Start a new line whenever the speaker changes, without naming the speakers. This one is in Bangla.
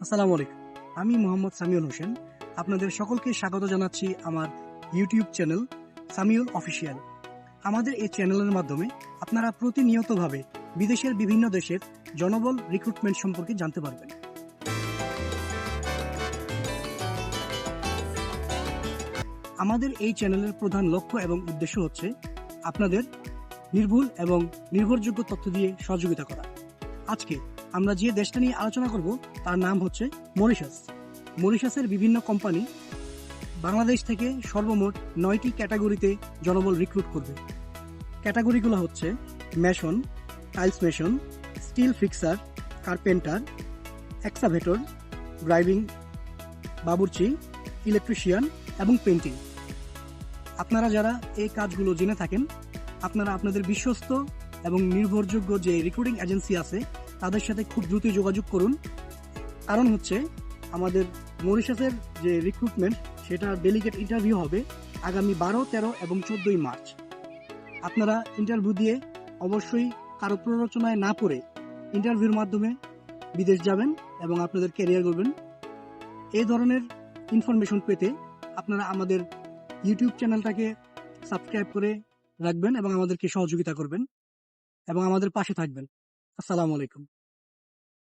আসসালামু আলাইকুম। আমি মোহাম্মদ সামিউল হোসেন। আপনাদের সকলকে স্বাগত জানাচ্ছি আমার ইউটিউব চ্যানেল সামিউল অফিসিয়াল। আমাদের এই চ্যানেলের মাধ্যমে আপনারা প্রতিনিয়তভাবে বিদেশের বিভিন্ন দেশের জনবল রিক্রুটমেন্ট সম্পর্কে জানতে পারবেন। আমাদের এই চ্যানেলের প্রধান লক্ষ্য এবং উদ্দেশ্য হচ্ছে আপনাদের নির্ভুল এবং নির্ভরযোগ্য তথ্য দিয়ে সহযোগিতা করা। আজকে আমরা যে দেশটা নিয়ে আলোচনা করব তার নাম হচ্ছে মরিশাস। মরিশাসের বিভিন্ন কোম্পানি বাংলাদেশ থেকে সর্বমোট 9টি ক্যাটাগরিতে জনবল রিক্রুট করবে। ক্যাটাগরিগুলো হচ্ছে mason, tiles mason, steel fixer, carpenter, excavator, driving, বাবুর্চি, ইলেকট্রিশিয়ান এবং পেন্টিং। আপনারা যারা এই কাজগুলো জেনে থাকেন, আপনারা আপনাদের বিশ্বস্ত এবং নির্ভরযোগ্য যে রিক্রুটিং এজেন্সি আছে তাদের সাথে খুব দ্রুত যোগাযোগ করুন। কারণ হচ্ছে আমাদের মরিশাসের যে রিক্রুটমেন্ট সেটা ডেলিগেট ইন্টারভিউ হবে আগামী 12, 13 এবং 14 মার্চ। আপনারা ইন্টারভিউ দিয়ে অবশ্যই কারো প্ররোচনায় না পড়ে ইন্টারভিউর মাধ্যমে বিদেশ যাবেন এবং আপনাদের ক্যারিয়ার করবেন। এই ধরনের ইনফরমেশন পেতে আপনারা আমাদের ইউটিউব চ্যানেলটাকে সাবস্ক্রাইব করে রাখবেন এবং আমাদেরকে সহযোগিতা করবেন এবং আমাদের পাশে থাকবেন। আসসালামু আলাইকুম।